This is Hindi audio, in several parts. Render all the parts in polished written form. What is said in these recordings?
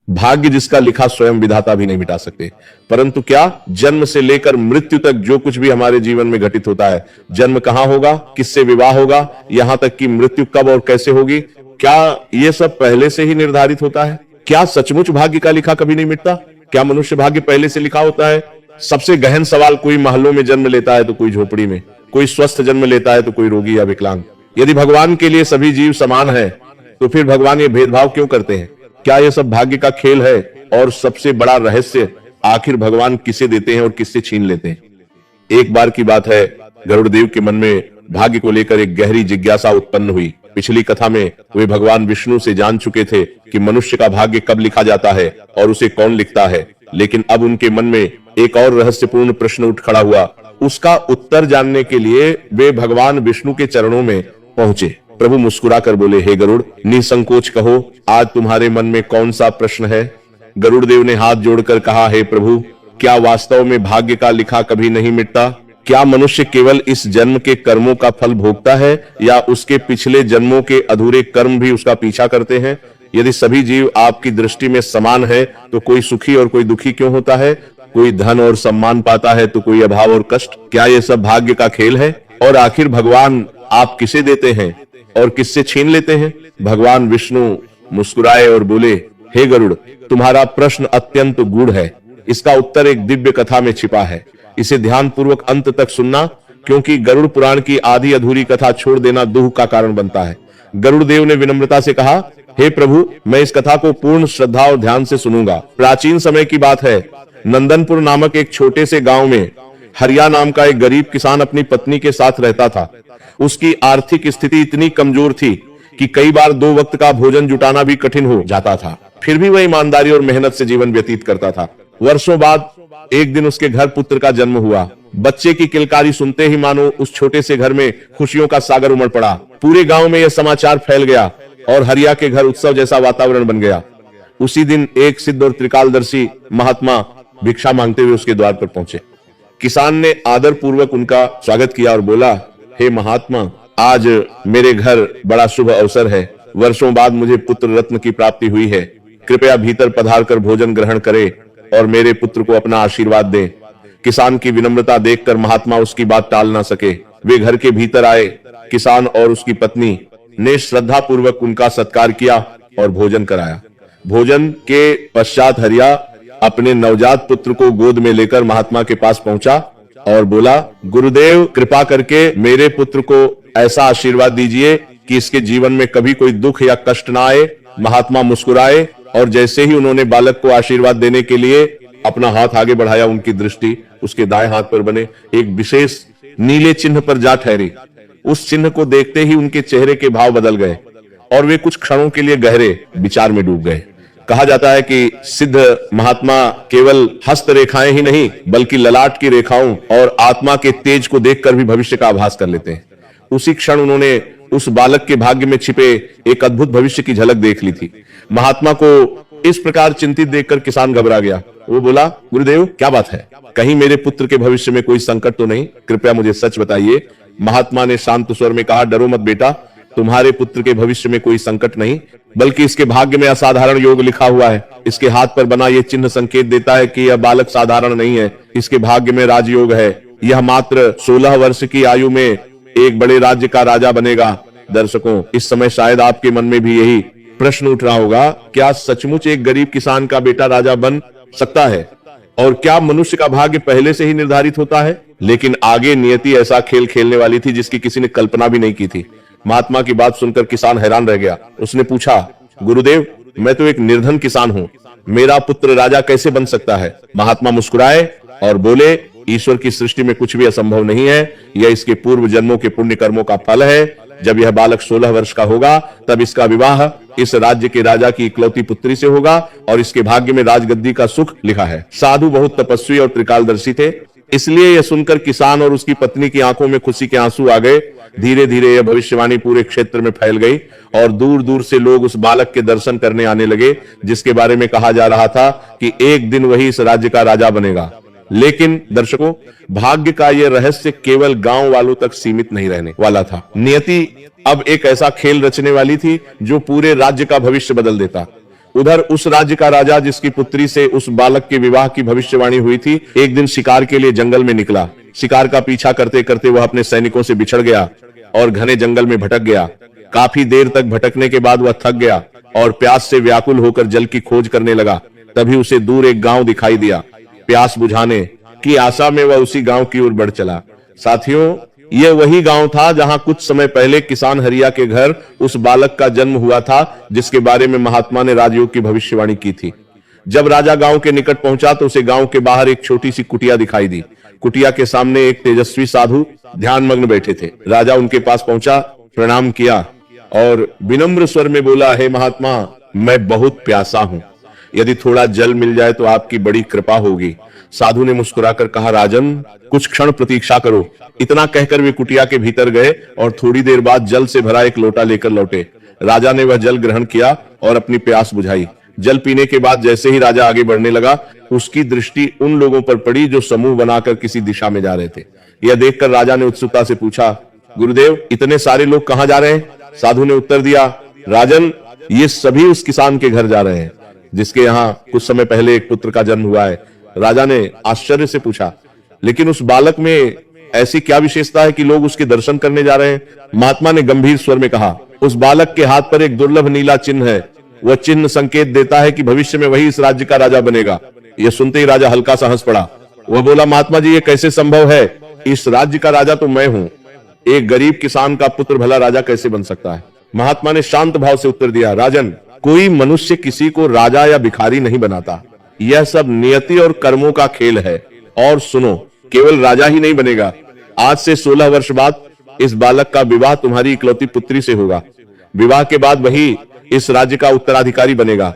भाग्य जिसका लिखा स्वयं विधाता भी नहीं मिटा सकते। परंतु क्या जन्म से लेकर मृत्यु तक जो कुछ भी हमारे जीवन में घटित होता है, जन्म कहां होगा, किससे विवाह होगा, यहां तक कि मृत्यु कब और कैसे होगी, क्या ये सब पहले से ही निर्धारित होता है? क्या सचमुच भाग्य का लिखा कभी नहीं मिटता? क्या मनुष्य भाग्य पहले से लिखा होता है? सबसे गहन सवाल, कोई महलों में जन्म लेता है तो कोई झोपड़ी में, कोई स्वस्थ जन्म लेता है तो कोई रोगी या विकलांग। यदि भगवान के लिए सभी जीव समान है तो फिर भगवान ये भेदभाव क्यों करते हैं? क्या यह सब भाग्य का खेल है? और सबसे बड़ा रहस्य, आखिर भगवान किसे देते हैं और किससे छीन लेते हैं? एक बार की बात है, गरुड़ देव के मन में भाग्य को लेकर एक गहरी जिज्ञासा उत्पन्न हुई। पिछली कथा में वे भगवान विष्णु से जान चुके थे कि मनुष्य का भाग्य कब लिखा जाता है और उसे कौन लिखता है, लेकिन अब उनके मन में एक और रहस्यपूर्ण प्रश्न उठ खड़ा हुआ। उसका उत्तर जानने के लिए वे भगवान विष्णु के चरणों में पहुंचे। प्रभु मुस्कुरा कर बोले, हे गरुड़, निसंकोच कहो, आज तुम्हारे मन में कौन सा प्रश्न है? गरुड़ देव ने हाथ जोड़कर कहा, हे प्रभु, क्या वास्तव में भाग्य का लिखा कभी नहीं मिटता? क्या मनुष्य केवल इस जन्म के कर्मों का फल भोगता है या उसके पिछले जन्मों के अधूरे कर्म भी उसका पीछा करते हैं? यदि सभी जीव आपकी दृष्टि में समान है तो कोई सुखी और कोई दुखी क्यों होता है? कोई धन और सम्मान पाता है तो कोई अभाव और कष्ट। क्या ये सब भाग्य का खेल है? और आखिर भगवान आप किसे देते हैं और किससे छीन लेते हैं? भगवान विष्णु मुस्कुराए और बोले, हे गरुड़, तुम्हारा प्रश्न अत्यंत गूढ़ है। इसका उत्तर एक दिव्य कथा में छिपा है। इसे ध्यान पूर्वक अंत तक सुनना, क्योंकि गरुड़ पुराण की आधी अधूरी कथा छोड़ देना दुख का कारण बनता है। गरुड़ देव ने विनम्रता से कहा, हे प्रभु, मैं इस कथा को पूर्ण श्रद्धा और ध्यान से सुनूंगा। प्राचीन समय की बात है, नंदनपुर नामक एक छोटे से गांव में हरिया नाम का एक गरीब किसान अपनी पत्नी के साथ रहता था। उसकी आर्थिक स्थिति इतनी कमजोर थी कि कई बार 2 वक्त का भोजन जुटाना भी कठिन हो जाता था। फिर भी वह ईमानदारी और मेहनत से जीवन व्यतीत करता था। वर्षों बाद एक दिन उसके घर पुत्र का जन्म हुआ। बच्चे की किलकारी सुनते ही मानो उस छोटे से घर में खुशियों का सागर उमड़ पड़ा। पूरे गांव में यह समाचार फैल गया और हरिया के घर उत्सव जैसा वातावरण बन गया। उसी दिन एक सिद्ध और त्रिकालदर्शी महात्मा भिक्षा मांगते हुए उसके द्वार पर पहुंचे। किसान ने आदर पूर्वक उनका स्वागत किया और बोला, हे महात्मा, आज मेरे घर बड़ा शुभ अवसर है। वर्षों बाद मुझे पुत्र रत्न की प्राप्ति हुई है। कृपया भीतर पधार कर भोजन ग्रहण करे और मेरे पुत्र को अपना आशीर्वाद दे। किसान की विनम्रता देखकर महात्मा उसकी बात टाल ना सके। वे घर के भीतर आए। किसान और उसकी पत्नी ने श्रद्धा पूर्वक उनका सत्कार किया और भोजन कराया। भोजन के पश्चात हरिया अपने नवजात पुत्र को गोद में लेकर महात्मा के पास पहुंचा और बोला, गुरुदेव, कृपा करके मेरे पुत्र को ऐसा आशीर्वाद दीजिए कि इसके जीवन में कभी कोई दुख या कष्ट ना आए। महात्मा मुस्कुराए और जैसे ही उन्होंने बालक को आशीर्वाद देने के लिए अपना हाथ आगे बढ़ाया, उनकी दृष्टि उसके दाएं हाथ पर बने एक विशेष नीले चिन्ह पर जा ठहरी। उस चिन्ह को देखते ही उनके चेहरे के भाव बदल गए और वे कुछ क्षणों के लिए गहरे विचार में डूब गए। कहा जाता है कि सिद्ध महात्मा केवल हस्त रेखाएं ही नहीं बल्कि ललाट की रेखाओं और आत्मा के तेज को देखकर भी भविष्य का आभास कर लेते हैं। उसी क्षण उन्होंने उस बालक के भाग्य में छिपे एक अद्भुत भविष्य की झलक देख ली थी। महात्मा को इस प्रकार चिंतित देखकर किसान घबरा गया। वो बोला, गुरुदेव, क्या बात है? कहीं मेरे पुत्र के भविष्य में कोई संकट तो नहीं? कृपया मुझे सच बताइए। महात्मा ने शांत स्वर में कहा, डरो मत बेटा, तुम्हारे पुत्र के भविष्य में कोई संकट नहीं, बल्कि इसके भाग्य में असाधारण योग लिखा हुआ है। इसके हाथ पर बना ये चिन्ह संकेत देता है कि यह बालक साधारण नहीं है। इसके भाग्य में राजयोग है। यह मात्र 16 वर्ष की आयु में एक बड़े राज्य का राजा बनेगा। दर्शकों, इस समय शायद आपके मन में भी यही प्रश्न उठ रहा होगा, क्या सचमुच एक गरीब किसान का बेटा राजा बन सकता है? और क्या मनुष्य का भाग्य पहले से ही निर्धारित होता है? लेकिन आगे नियति ऐसा खेल खेलने वाली थी जिसकी किसी ने कल्पना भी नहीं की थी। महात्मा की बात सुनकर किसान हैरान रह गया। उसने पूछा, गुरुदेव, मैं तो एक निर्धन किसान हूँ, मेरा पुत्र राजा कैसे बन सकता है? महात्मा मुस्कुराए और बोले, ईश्वर की सृष्टि में कुछ भी असंभव नहीं है। यह इसके पूर्व जन्मों के पुण्य कर्मों का फल है। जब यह बालक 16 वर्ष का होगा तब इसका विवाह इस राज्य के राजा की इकलौती पुत्री से होगा और इसके भाग्य में राजगद्दी का सुख लिखा है। साधु बहुत तपस्वी और त्रिकालदर्शी थे, इसलिए यह सुनकर किसान और उसकी पत्नी की आंखों में खुशी के आंसू आ गए। धीरे धीरे यह भविष्यवाणी पूरे क्षेत्र में फैल गई और दूर दूर से लोग उस बालक के दर्शन करने आने लगे, जिसके बारे में कहा जा रहा था कि एक दिन वही इस राज्य का राजा बनेगा। लेकिन दर्शकों, भाग्य का यह रहस्य केवल गांव वालों तक सीमित नहीं रहने वाला था। नियति अब एक ऐसा खेल रचने वाली थी जो पूरे राज्य का भविष्य बदल देता। उधर उस राज्य का राजा जिसकी पुत्री से उस बालक के विवाह की भविष्यवाणी हुई थी, एक दिन शिकार के लिए जंगल में निकला। शिकार का पीछा करते करते वह अपने सैनिकों से बिछड़ गया और घने जंगल में भटक गया। काफी देर तक भटकने के बाद वह थक गया और प्यास से व्याकुल होकर जल की खोज करने लगा। तभी उसे दूर एक गांव दिखाई दिया। प्यास बुझाने की आशा में वह उसी गांव की ओर बढ़ चला। साथियों, यह वही गांव था जहां कुछ समय पहले किसान हरिया के घर उस बालक का जन्म हुआ था, जिसके बारे में महात्मा ने राजयोग की भविष्यवाणी की थी। जब राजा गांव के निकट पहुंचा तो उसे गांव के बाहर एक छोटी सी कुटिया दिखाई दी। कुटिया के सामने एक तेजस्वी साधु ध्यानमग्न बैठे थे। राजा उनके पास पहुंचा, प्रणाम किया और विनम्र स्वर में बोला, हे महात्मा, मैं बहुत प्यासा हूं, यदि थोड़ा जल मिल जाए तो आपकी बड़ी कृपा होगी। साधु ने मुस्कुराकर कहा, राजन, कुछ क्षण प्रतीक्षा करो। इतना कहकर वे कुटिया के भीतर गए और थोड़ी देर बाद जल से भरा एक लोटा लेकर लौटे। राजा ने वह जल ग्रहण किया और अपनी प्यास बुझाई। जल पीने के बाद जैसे ही राजा आगे बढ़ने लगा, उसकी दृष्टि उन लोगों पर पड़ी जो समूह बनाकर किसी दिशा में जा रहे थे। यह देखकर राजा ने उत्सुकता से पूछा, गुरुदेव, इतने सारे लोग कहां जा रहे हैं? साधु ने उत्तर दिया, राजन, ये सभी उस किसान के घर जा रहे हैं जिसके यहाँ कुछ समय पहले एक पुत्र का जन्म हुआ है। राजा ने आश्चर्य से पूछा, लेकिन उस बालक में ऐसी क्या विशेषता है कि लोग उसके दर्शन करने जा रहे हैं? महात्मा ने गंभीर स्वर में कहा, उस बालक के हाथ पर एक दुर्लभ नीला चिन्ह है। वह चिन्ह संकेत देता है कि भविष्य में वही इस राज्य का राजा बनेगा। यह सुनते ही राजा हल्का सा हंस पड़ा। वह बोला, महात्मा जी, ये कैसे संभव है? इस राज्य का राजा तो मैं हूं। एक गरीब किसान का पुत्र भला राजा कैसे बन सकता है? महात्मा ने शांत भाव से उत्तर दिया, राजन, कोई मनुष्य किसी को राजा या भिखारी नहीं बनाता। यह सब नियति और कर्मों का खेल है। और सुनो, केवल राजा ही नहीं बनेगा। आज से 16 वर्ष बाद इस बालक का विवाह तुम्हारी इकलौती पुत्री से होगा। विवाह के बाद वही इस राज्य का उत्तराधिकारी बनेगा।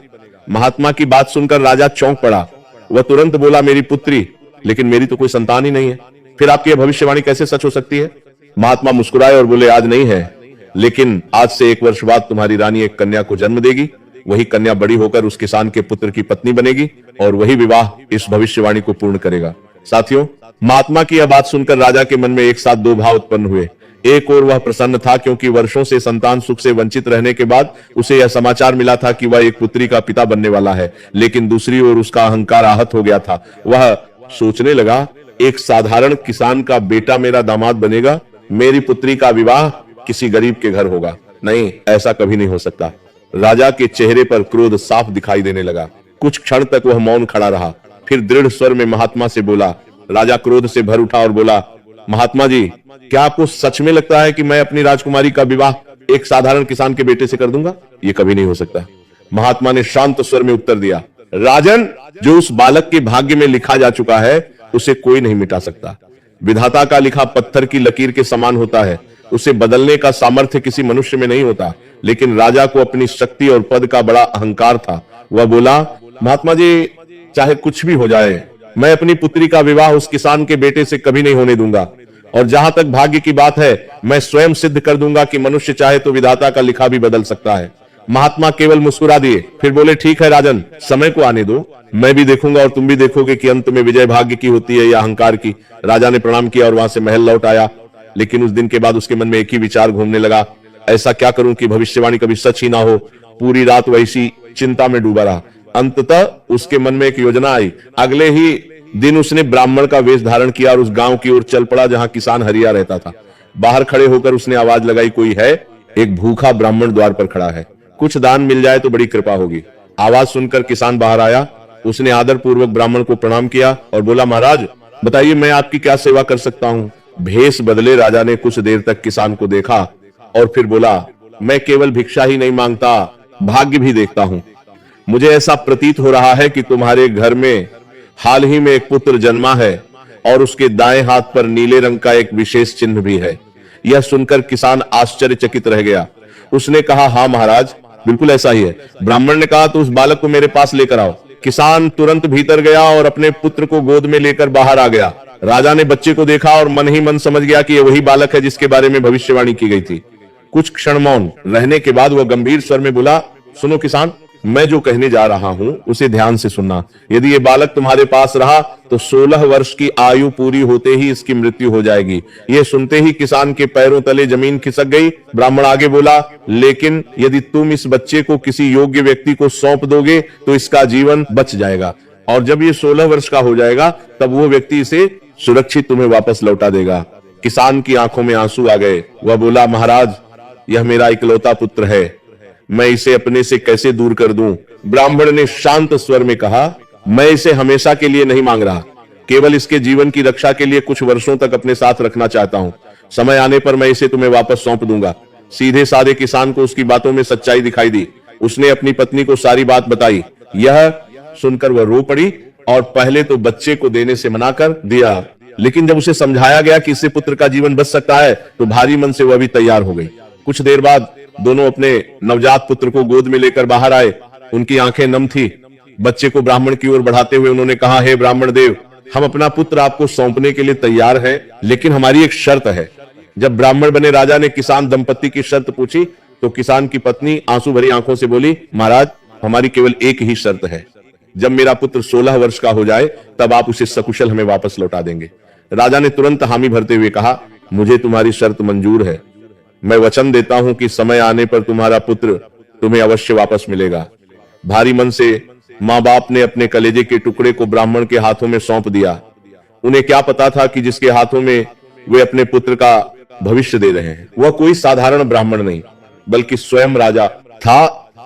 महात्मा की बात सुनकर राजा चौंक पड़ा। वह तुरंत बोला, मेरी पुत्री, लेकिन मेरी तो कोई संतान ही नहीं है। फिर आपकी यह भविष्यवाणी कैसे सच हो सकती है? महात्मा मुस्कुराए और बोले, आज नहीं है, लेकिन आज से 1 वर्ष बाद तुम्हारी रानी एक कन्या को जन्म देगी। वही कन्या बड़ी होकर उस किसान के पुत्र की पत्नी बनेगी और वही विवाह इस भविष्यवाणी को पूर्ण करेगा। साथियों, महात्मा की यह बात सुनकर राजा के मन में एक साथ दो भाव उत्पन्न हुए। एक ओर वह प्रसन्न था क्योंकि वर्षों से संतान सुख से वंचित रहने के बाद उसे यह समाचार मिला था कि वह एक पुत्री का पिता बनने वाला है, लेकिन दूसरी ओर उसका अहंकार आहत हो गया था। वह सोचने लगा, एक साधारण किसान का बेटा मेरा दामाद बनेगा, मेरी पुत्री का विवाह किसी गरीब के घर होगा। नहीं, ऐसा कभी नहीं हो सकता। राजा के चेहरे पर क्रोध साफ दिखाई देने लगा। कुछ क्षण तक वह मौन खड़ा रहा, फिर दृढ़ स्वर में महात्मा से बोला। राजा क्रोध से भर उठा और बोला, महात्मा जी, क्या आपको सच में लगता है कि मैं अपनी राजकुमारी का विवाह एक साधारण किसान के बेटे से कर दूंगा? ये कभी नहीं हो सकता। महात्मा ने शांत स्वर में उत्तर दिया, राजन, जो उस बालक के भाग्य में लिखा जा चुका है उसे कोई नहीं मिटा सकता। विधाता का लिखा पत्थर की लकीर के समान होता है। उसे बदलने का सामर्थ्य किसी मनुष्य में नहीं होता। लेकिन राजा को अपनी शक्ति और पद का बड़ा अहंकार था। वह बोला, महात्मा जी, चाहे कुछ भी हो जाए, मैं अपनी पुत्री का विवाह उस किसान के बेटे से कभी नहीं होने दूंगा। और जहां तक भाग्य की बात है, मैं स्वयं सिद्ध कर दूंगा कि मनुष्य चाहे तो विधाता का लिखा भी बदल सकता है। महात्मा केवल मुस्कुरा दिए, फिर बोले, ठीक है राजन, समय को आने दो, मैं भी देखूंगा और तुम भी देखोगे कि अंत में विजय भाग्य की होती है या अहंकार की। राजा ने प्रणाम किया और वहां से महल लौट आया। लेकिन उस दिन के बाद उसके मन में एक ही विचार घूमने लगा, ऐसा क्या करूं कि भविष्यवाणी कभी सच ही ना हो। पूरी रात वैसी चिंता में डूबा रहा। अंततः उसके मन में एक योजना आई। अगले ही दिन उसने ब्राह्मण का वेश धारण किया और उस गांव की ओर चल पड़ा जहां किसान हरिया रहता था। बाहर खड़े होकर उसने आवाज लगाई, कोई है? एक भूखा ब्राह्मण द्वार पर खड़ा है, कुछ दान मिल जाए तो बड़ी कृपा होगी। आवाज सुनकर किसान बाहर आया। उसने आदर पूर्वक ब्राह्मण को प्रणाम किया और बोला, महाराज, बताइए मैं आपकी क्या सेवा कर सकता हूं? भेष बदले राजा ने कुछ देर तक किसान को देखा और फिर बोला, मैं केवल भिक्षा ही नहीं मांगता, भाग्य भी देखता हूं। मुझे ऐसा प्रतीत हो रहा है कि तुम्हारे घर में हाल ही में एक पुत्र जन्मा है और उसके दाएं हाथ पर नीले रंग का एक विशेष चिन्ह भी है। यह सुनकर किसान आश्चर्यचकित रह गया। उसने कहा, हाँ महाराज, बिल्कुल ऐसा ही है। ब्राह्मण ने कहा, तो उस बालक को मेरे पास लेकर आओ। किसान तुरंत भीतर गया और अपने पुत्र को गोद में लेकर बाहर आ गया। राजा ने बच्चे को देखा और मन ही मन समझ गया कि यह वही बालक है जिसके बारे में भविष्यवाणी की गई थी। कुछ क्षण मौन रहने के बाद वह गंभीर स्वर में बोला, सुनो किसान, मैं जो कहने जा रहा हूं उसे ध्यान से सुनना। यदि ये बालक तुम्हारे पास रहा तो 16 वर्ष की आयु पूरी होते ही इसकी मृत्यु हो जाएगी। ये सुनते ही किसान के पैरों तले जमीन खिसक गई। ब्राह्मण आगे बोला, लेकिन यदि तुम इस बच्चे को किसी योग्य व्यक्ति को सौंप दोगे तो इसका जीवन बच जाएगा, और जब ये 16 वर्ष का हो जाएगा तब वो व्यक्ति इसे सुरक्षित तुम्हें वापस लौटा देगा। किसान की आंखों में आंसू आ गए। वह बोला, महाराज, यह मेरा इकलौता पुत्र है, मैं इसे अपने से कैसे दूर कर दूं? ब्राह्मण ने शांत स्वर में कहा, मैं इसे हमेशा के लिए नहीं मांग रहा, केवल इसके जीवन की रक्षा के लिए कुछ वर्षों तक अपने साथ रखना चाहता हूं। समय आने पर मैं इसे तुम्हें वापस सौंप दूंगा। सीधे साधे किसान को उसकी बातों में सच्चाई दिखाई दी। उसने अपनी पत्नी को सारी बात बताई। यह सुनकर वह रो पड़ी और पहले तो बच्चे को देने से मना कर दिया, लेकिन जब उसे समझाया गया कि इससे पुत्र का जीवन बच सकता है तो भारी मन से वह भी तैयार हो गई। कुछ देर बाद दोनों अपने नवजात पुत्र को गोद में लेकर बाहर आए। उनकी आंखें नम थी। बच्चे को ब्राह्मण की ओर बढ़ाते हुए उन्होंने कहा, हे ब्राह्मण देव, हम अपना पुत्र आपको सौंपने के लिए तैयार हैं, लेकिन हमारी एक शर्त है। जब ब्राह्मण बने राजा ने किसान दंपत्ति की शर्त पूछी तो किसान की पत्नी आंसू भरी आंखों से बोली, महाराज, हमारी केवल एक ही शर्त है, जब मेरा पुत्र 16 वर्ष का हो जाए तब आप उसे सकुशल हमें वापस लौटा देंगे। राजा ने तुरंत हामी भरते हुए कहा, मुझे तुम्हारी शर्त मंजूर है। मैं वचन देता हूं कि समय आने पर तुम्हारा पुत्र तुम्हें अवश्य वापस मिलेगा। भारी मन से मां बाप ने अपने कलेजे के टुकड़े को ब्राह्मण के हाथों में सौंप दिया। उन्हें क्या पता था कि जिसके हाथों में वे अपने पुत्र का भविष्य दे रहे हैं वह कोई साधारण ब्राह्मण नहीं बल्कि स्वयं राजा था,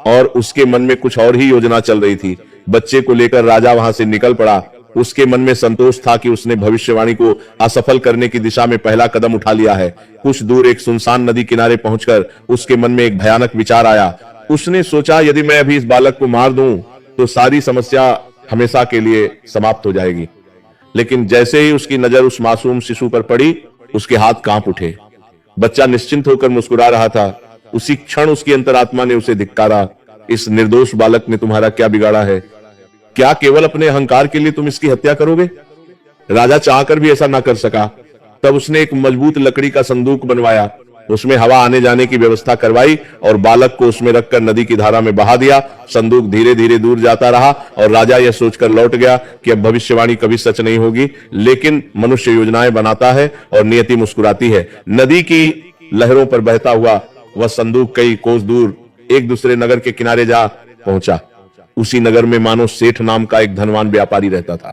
और उसके मन में कुछ और ही योजना चल रही थी। बच्चे को लेकर राजा वहां से निकल पड़ा। उसके मन में संतोष था कि उसने भविष्यवाणी को असफल करने की दिशा में पहला कदम उठा लिया है। कुछ दूर एक सुनसान नदी किनारे पहुंचकर उसके मन में एक भयानक विचार आया। उसने सोचा, यदि मैं अभी इस बालक को मार दूं तो सारी समस्या हमेशा के लिए समाप्त हो जाएगी। लेकिन जैसे ही उसकी नजर उस मासूम शिशु पर पड़ी, उसके हाथ कांप उठे। बच्चा निश्चिंत होकर मुस्कुरा रहा था। उसी क्षण उसकी अंतरात्मा ने उसे धिक्कारा। इस निर्दोष बालक ने तुम्हारा क्या बिगाड़ा है? क्या केवल अपने अहंकार के लिए तुम इसकी हत्या करोगे? राजा चाहकर भी ऐसा ना कर सका। तब उसने एक मजबूत लकड़ी का संदूक बनवाया, उसमें हवा आने जाने की व्यवस्था करवाई और बालक को उसमें रखकर नदी की धारा में बहा दिया। संदूक धीरे धीरे दूर जाता रहा और राजा यह सोचकर लौट गया कि अब भविष्यवाणी कभी सच नहीं होगी, लेकिन मनुष्य योजनाएं बनाता है और नियति मुस्कुराती है। नदी की लहरों पर बहता हुआ वह संदूक कई कोस दूर एक दूसरे नगर के किनारे जा पहुंचा। उसी नगर में मानो सेठ नाम का एक धनवान व्यापारी रहता था।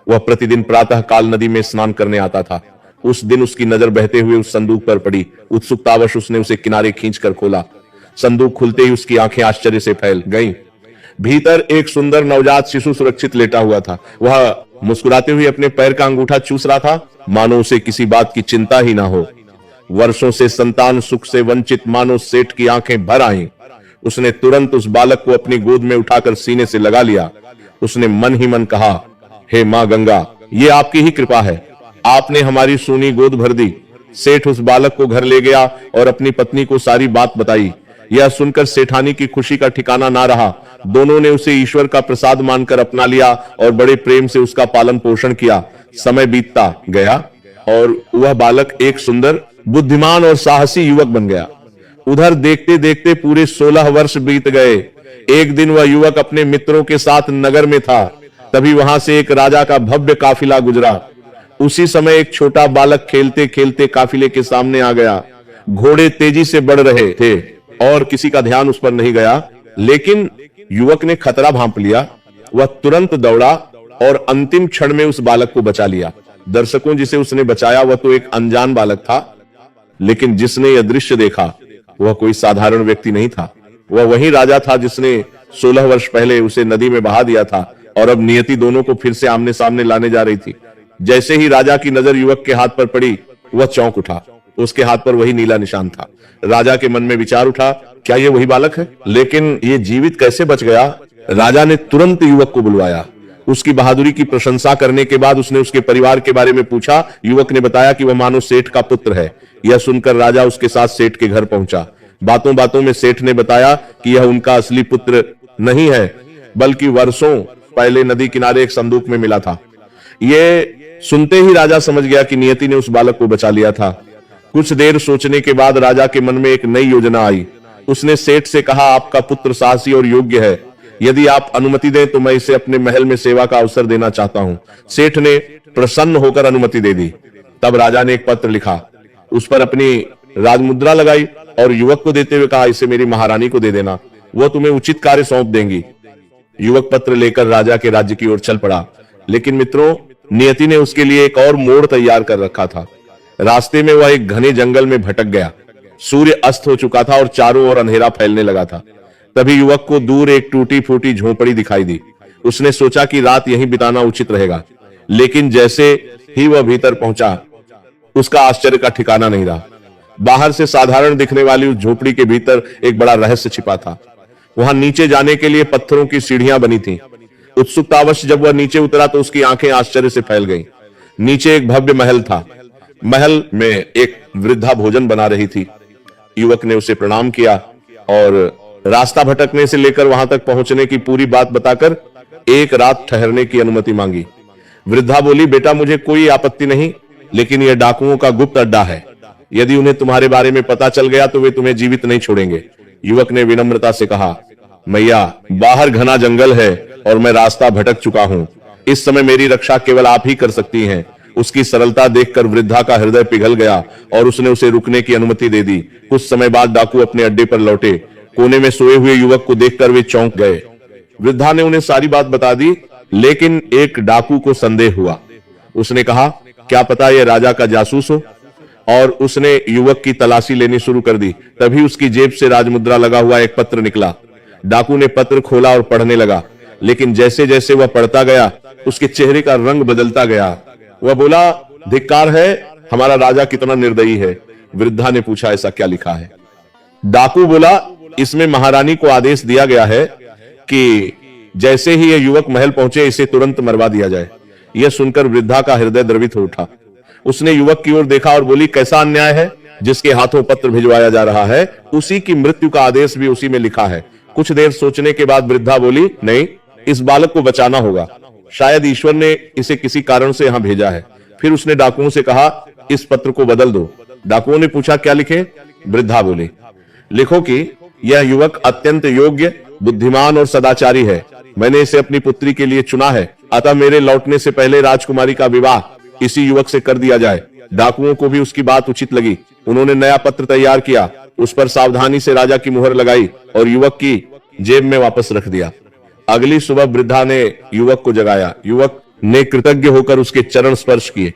वह प्रतिदिन प्रातः काल नदी में स्नान करने आता था। उस दिन उसकी नजर बहते हुए उस संदूक पर पड़ी। उत्सुकतावश उसने उसे किनारे खींचकर खोला। संदूक खुलते ही उसकी आंखें आश्चर्य से फैल गईं। भीतर एक सुंदर नवजात शिशु सुरक्षित लेटा हुआ था। वह मुस्कुराते हुए अपने पैर का अंगूठा चूस रहा था, मानो उसे किसी बात की चिंता ही ना हो। वर्षों से संतान सुख से वंचित मानो सेठ की आंखें भर आईं। उसने तुरंत उस बालक को अपनी गोद में उठाकर सीने से लगा लिया। उसने मन ही मन कहा, हे मां गंगा, ये आपकी ही कृपा है, आपने हमारी सूनी गोद भर दी। सेठ उस बालक को घर ले गया और अपनी पत्नी को सारी बात बताई। यह सुनकर सेठानी की खुशी का ठिकाना ना रहा। दोनों ने उसे ईश्वर का प्रसाद मानकर अपना लिया और बड़े प्रेम से उसका पालन पोषण किया। समय बीतता गया और वह बालक एक सुंदर, बुद्धिमान और साहसी युवक बन गया। उधर देखते देखते पूरे 16 वर्ष बीत गए। एक दिन वह युवक अपने मित्रों के साथ नगर में था। तभी वहां से एक राजा का भव्य काफिला गुजरा। उसी समय एक छोटा बालक खेलते खेलते काफिले के सामने आ गया। घोड़े तेजी से बढ़ रहे थे और किसी का ध्यान उस पर नहीं गया, लेकिन युवक ने खतरा भांप लिया। वह तुरंत दौड़ा और अंतिम क्षण में उस बालक को बचा लिया। दर्शकों, जिसे उसने बचाया वह तो एक अनजान बालक था, लेकिन जिसने यह दृश्य देखा वह कोई साधारण व्यक्ति नहीं था। वह वही राजा था जिसने 16 वर्ष पहले उसे नदी में बहा दिया था और अब नियति दोनों को फिर से आमने सामने लाने जा रही थी। जैसे ही राजा की नजर युवक के हाथ पर पड़ी, वह चौंक उठा। उसके हाथ पर वही नीला निशान था। राजा के मन में विचार उठा, क्या ये वही बालक है? लेकिन ये जीवित कैसे बच गया? राजा ने तुरंत युवक को बुलवाया। उसकी बहादुरी की प्रशंसा करने के बाद उसने उसके परिवार के बारे में पूछा। युवक ने बताया कि वह मानो सेठ का पुत्र है। यह सुनकर राजा उसके साथ सेठ के घर पहुंचा। बातों बातों में सेठ ने बताया कि यह उनका असली पुत्र नहीं है, बल्कि वर्षों पहले नदी किनारे एक संदूक में मिला था। ये सुनते ही राजा समझ गया कि नियति ने उस बालक को बचा लिया था। कुछ देर सोचने के बाद राजा के मन में एक नई योजना आई। उसने सेठ से कहा, आपका पुत्र साहसी और योग्य है, यदि आप अनुमति दें तो मैं इसे अपने महल में सेवा का अवसर देना चाहता हूं। सेठ ने प्रसन्न होकर अनुमति दे दी। तब राजा ने एक पत्र लिखा, उस पर अपनी राजमुद्रा लगाई और युवक को देते हुए कहा, इसे मेरी महारानी को दे देना, वह तुम्हें उचित कार्य सौंप देंगी। युवक पत्र लेकर राजा के राज्य की ओर चल पड़ा। लेकिन मित्रों, नियति ने उसके लिए एक और मोड़ तैयार कर रखा था। रास्ते में वह एक घने जंगल में भटक गया। सूर्य अस्त हो चुका था और चारों ओर अंधेरा फैलने लगा था। तभी युवक को दूर एक टूटी फूटी झोपड़ी दिखाई दी। उसने सोचा कि रात यहीं बिताना उचित रहेगा। लेकिन जैसे ही वह भीतर पहुंचा, उसका आश्चर्य का ठिकाना नहीं रहा। बाहर से साधारण दिखने वाली उस झोपड़ी के भीतर एक बड़ा रहस्य छिपा था। वहां नीचे जाने के लिए पत्थरों की सीढ़ियां बनी थीं। उत्सुकतावश जब वह नीचे उतरा तो उसकी आंखें आश्चर्य से फैल गईं। नीचे एक भव्य महल था। महल में एक वृद्धा भोजन बना रही थी। युवक ने उसे प्रणाम किया और रास्ता भटकने से लेकर वहां तक पहुंचने की पूरी बात बताकर एक रात ठहरने की अनुमति मांगी। वृद्धा बोली, बेटा मुझे कोई आपत्ति नहीं, लेकिन यह डाकुओं का गुप्त अड्डा है। यदि उन्हें तुम्हारे बारे में पता चल गया तो वे तुम्हें जीवित नहीं छोड़ेंगे। युवक ने विनम्रता से कहा, मैया, बाहर घना जंगल है और मैं रास्ता भटक चुका हूं। इस समय मेरी रक्षा केवल आप ही कर सकती हैं। उसकी सरलता देखकर वृद्धा का हृदय पिघल गया और उसने उसे रुकने की अनुमति दे दी। कुछ समय बाद डाकू अपने अड्डे पर लौटे। कोने में सोए हुए युवक को देखकर वे चौंक गए। वृद्धा ने उन्हें सारी बात बता दी, लेकिन एक डाकू को संदेह हुआ। उसने कहा, क्या पता यह राजा का जासूस हो, और उसने युवक की तलाशी लेनी शुरू कर दी। तभी उसकी जेब से राजमुद्रा लगा हुआ एक पत्र निकला। डाकू ने पत्र खोला और पढ़ने लगा, लेकिन जैसे जैसे वह पढ़ता गया उसके चेहरे का रंग बदलता गया। वह बोला, धिक्कार है, हमारा राजा कितना निर्दयी है। वृद्धा ने पूछा, ऐसा क्या लिखा है? डाकू बोला, इसमें महारानी को आदेश दिया गया है कि जैसे ही यह युवक महल पहुंचे इसे तुरंत मरवा दिया जाए। यह सुनकर वृद्धा का हृदय द्रवित हो उठा। उसने युवक की ओर देखा और बोली, कैसा अन्याय है, जिसके हाथों पत्र भिजवाया जा रहा है उसी की मृत्यु का आदेश भी उसी में लिखा है। कुछ देर सोचने के बाद वृद्धा बोली, नहीं, इस बालक को बचाना होगा। शायद ईश्वर ने इसे किसी कारण से यहां भेजा है। फिर उसने डाकुओं से कहा, इस पत्र को बदल दो। डाकुओं ने पूछा, क्या लिखे? वृद्धा बोली, लिखो कि यह युवक अत्यंत योग्य, बुद्धिमान और सदाचारी है। मैंने इसे अपनी पुत्री के लिए चुना है, अतः मेरे लौटने से पहले राजकुमारी का विवाह इसी युवक से कर दिया जाए। डाकुओं को भी उसकी बात उचित लगी। उन्होंने नया पत्र तैयार किया, उस पर सावधानी से राजा की मुहर लगाई और युवक की जेब में वापस रख दिया। अगली सुबह वृद्धा ने युवक को जगाया। युवक ने कृतज्ञ होकर उसके चरण स्पर्श किए,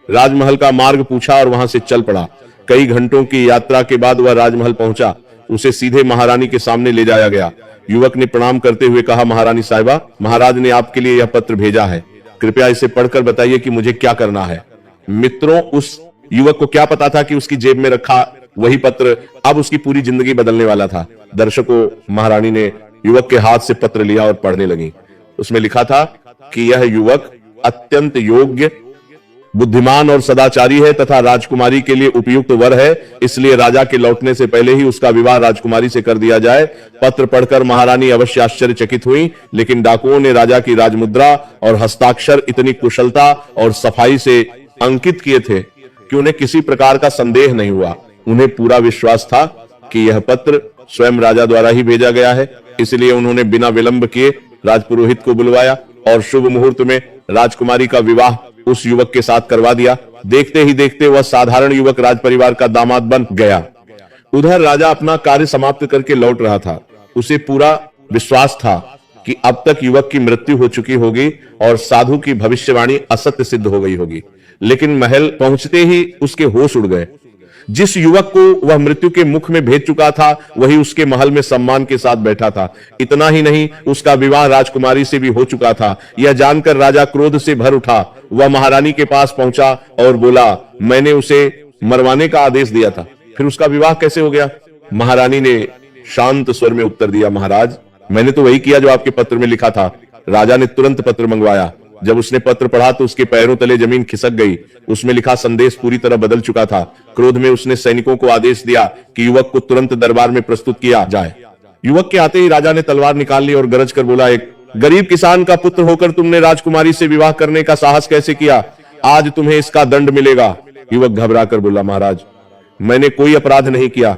राजमहल का मार्ग पूछा और वहां से चल पड़ा। कई घंटों की यात्रा के बाद वह राजमहल पहुंचा। उसे सीधे महारानी के सामने ले जाया गया। युवक ने प्रणाम करते हुए कहा, महारानी साहिबा, महाराज ने आपके लिए यह पत्र भेजा है। कृपया इसे पढ़कर बताइए कि मुझे क्या करना है। मित्रों, उस युवक को क्या पता था कि उसकी जेब में रखा वही पत्र अब उसकी पूरी जिंदगी बदलने वाला था। दर्शकों, महारानी ने युवक के हाथ से पत्र लिया और पढ़ने लगी। उसमें लिखा था कि यह युवक अत्यंत योग्य, बुद्धिमान और सदाचारी है तथा राजकुमारी के लिए उपयुक्त वर है, इसलिए राजा के लौटने से पहले ही उसका विवाह राजकुमारी से कर दिया जाए। पत्र पढ़कर महारानी अवश्य आश्चर्यचकित हुई, लेकिन डाकुओं ने राजा की राजमुद्रा और हस्ताक्षर इतनी कुशलता और सफाई से अंकित किए थे कि उन्हें किसी प्रकार का संदेह नहीं हुआ। उन्हें पूरा विश्वास था कि यह पत्र स्वयं राजा द्वारा ही भेजा गया है। इसलिए उन्होंने बिना विलंब किए राजपुरोहित को बुलवाया और शुभ मुहूर्त में राजकुमारी का विवाह उस युवक के साथ करवा दिया। देखते ही देखते वह साधारण युवक राजपरिवार का दामाद बन गया। उधर राजा अपना कार्य समाप्त करके लौट रहा था। उसे पूरा विश्वास था कि अब तक युवक की मृत्यु हो चुकी होगी और साधु की भविष्यवाणी असत्य सिद्ध हो गई होगी। लेकिन महल पहुंचते ही उसके होश उड़ गए। जिस युवक को वह मृत्यु के मुख में भेज चुका था वही उसके महल में सम्मान के साथ बैठा था। इतना ही नहीं, उसका विवाह राजकुमारी से भी हो चुका था। यह जानकर राजा क्रोध से भर उठा। वह महारानी के पास पहुंचा और बोला, मैंने उसे मरवाने का आदेश दिया था, फिर उसका विवाह कैसे हो गया? महारानी ने शांत स्वर में उत्तर दिया, महाराज, मैंने तो वही किया जो आपके पत्र में लिखा था। राजा ने तुरंत पत्र मंगवाया। जब उसने पत्र पढ़ा तो उसके पैरों तले जमीन खिसक गई। उसमें लिखा संदेश पूरी तरह बदल चुका था। क्रोध में उसने सैनिकों को आदेश दिया कि युवक को तुरंत दरबार में प्रस्तुत किया जाए। युवक के आते ही राजा ने तलवार निकाल ली और गरज कर बोला, एक गरीब किसान का पुत्र होकर तुमने राजकुमारी से विवाह करने का साहस कैसे किया? आज तुम्हें इसका दंड मिलेगा। युवक घबरा कर बोला, महाराज, मैंने कोई अपराध नहीं किया।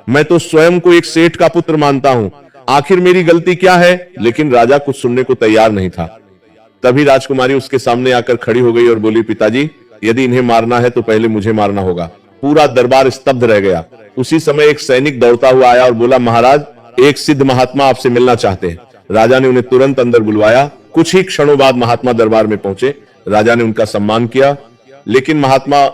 मैं तो स्वयं को एक सेठ का पुत्र मानता हूं। आखिर मेरी गलती क्या है? लेकिन राजा कुछ सुनने को तैयार नहीं था। तभी राजकुमारी उसके सामने आकर खड़ी हो गई और बोली, पिताजी, यदि इन्हें मारना है तो पहले मुझे मारना होगा। पूरा दरबार स्तब्ध रह गया। उसी समय एक सैनिक दौड़ता हुआ आया और बोला, महाराज, एक सिद्ध महात्मा आपसे मिलना चाहते हैं। राजा ने उन्हें तुरंत अंदर बुलवाया। कुछ ही क्षणों बाद महात्मा दरबार में पहुंचे। राजा ने उनका सम्मान किया, लेकिन महात्मा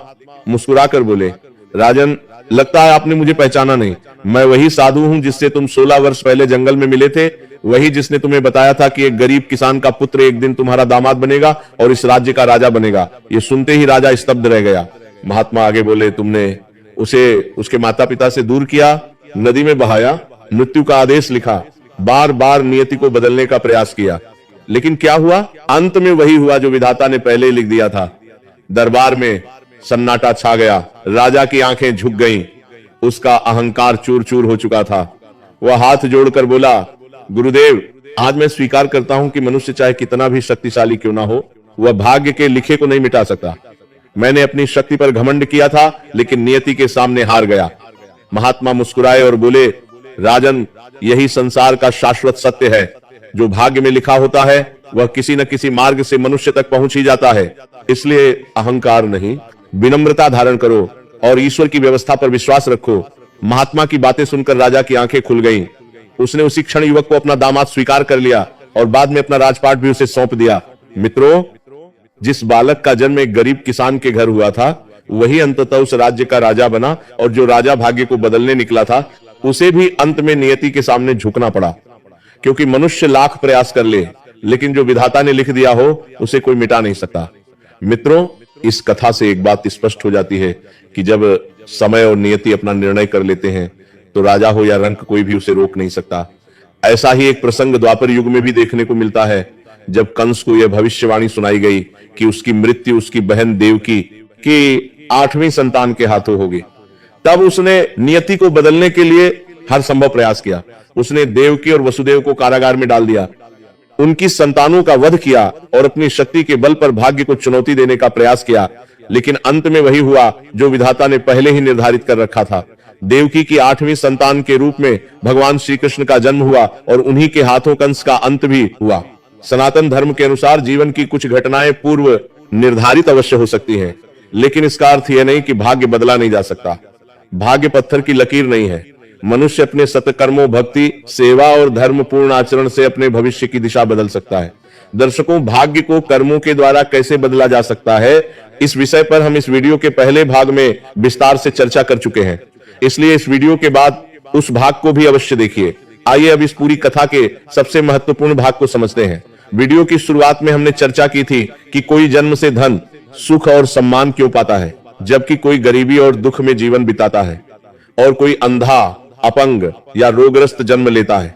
मुस्कुराकर बोले, राजन, लगता है आपने मुझे पहचाना नहीं। मैं वही साधु हूं जिससे तुम 16 वर्ष पहले जंगल में मिले थे, वही जिसने तुम्हें बताया था कि एक गरीब किसान का पुत्र एक दिन तुम्हारा दामाद बनेगा और इस राज्य का राजा बनेगा। ये सुनते ही राजा स्तब्ध रह गया। महात्मा आगे बोले, तुमने उसे उसके माता पिता से दूर किया, नदी में बहाया, मृत्यु का आदेश लिखा, बार बार नियति को बदलने का प्रयास किया, लेकिन क्या हुआ? अंत में वही हुआ जो विधाता ने पहले ही लिख दिया था। दरबार में सन्नाटा छा गया। राजा की आंखें झुक गईं। उसका अहंकार चूर चूर हो चुका था। वह हाथ जोड़कर बोला, गुरुदेव, आज मैं स्वीकार करता हूं कि मनुष्य चाहे कितना भी शक्तिशाली क्यों ना हो, वह भाग्य के लिखे को नहीं मिटा सकता। मैंने अपनी शक्ति पर घमंड किया था, लेकिन नियति के सामने हार गया। महात्मा मुस्कुराए और बोले, राजन, यही संसार का शाश्वत सत्य है। जो भाग्य में लिखा होता है वह किसी न किसी मार्ग से मनुष्य तक पहुंच ही जाता है। इसलिए अहंकार नहीं, विनम्रता धारण करो और ईश्वर की व्यवस्था पर विश्वास रखो। महात्मा की बातें सुनकर राजा की आंखें खुल गईं। उसने उसी क्षण युवक को अपना दामाद स्वीकार कर लिया और बाद में अपना राजपाट भी उसे सौंप दिया। मित्रों, जिस बालक का जन्म एक गरीब किसान के घर हुआ था, वही अंततः उस राज्य का राजा बना, और जो राजा भाग्य को बदलने निकला था, उसे भी अंत में नियति के सामने झुकना पड़ा। क्योंकि मनुष्य लाख प्रयास कर ले, लेकिन जो विधाता ने लिख दिया हो उसे कोई मिटा नहीं सकता। मित्रों, इस कथा से एक बात स्पष्ट हो जाती है कि जब समय और नियति अपना निर्णय कर लेते हैं तो राजा हो या रंक, कोई भी उसे रोक नहीं सकता। ऐसा ही एक प्रसंग द्वापर युग में भी देखने को मिलता है, जब कंस को यह भविष्यवाणी सुनाई गई कि उसकी मृत्यु उसकी बहन देवकी की 8वीं संतान के हाथों होगी। तब उसने नियति को बदलने के लिए हर संभव प्रयास किया। उसने देवकी और वसुदेव को कारागार में डाल दिया, उनकी संतानों का वध किया और अपनी शक्ति के बल पर भाग्य को चुनौती देने का प्रयास किया। लेकिन अंत में वही हुआ जो विधाता ने पहले ही निर्धारित कर रखा था। देवकी की 8वीं संतान के रूप में भगवान श्री कृष्ण का जन्म हुआ और उन्हीं के हाथों कंस का अंत भी हुआ। सनातन धर्म के अनुसार जीवन की कुछ घटनाएं पूर्व निर्धारित अवश्य हो सकती हैं, लेकिन इसका अर्थ यह नहीं कि भाग्य बदला नहीं जा सकता। भाग्य पत्थर की लकीर नहीं है। मनुष्य अपने सत्कर्मों, भक्ति, सेवा और धर्म पूर्ण आचरण से अपने भविष्य की दिशा बदल सकता है। दर्शकों, भाग्य को कर्मों के द्वारा कैसे बदला जा सकता है, इस विषय पर हम इस वीडियो के पहले भाग में विस्तार से चर्चा कर चुके हैं। इसलिए इस वीडियो के बाद उस भाग को भी अवश्य देखिए। आइए अब इस पूरी कथा के सबसे महत्वपूर्ण भाग को समझते हैं। वीडियो की शुरुआत में हमने चर्चा की थी कि कोई जन्म से धन, सुख और सम्मान क्यों पाता है, जबकि कोई गरीबी और दुख में जीवन बिताता है, और कोई अंधा, अपंग या रोगग्रस्त जन्म लेता है।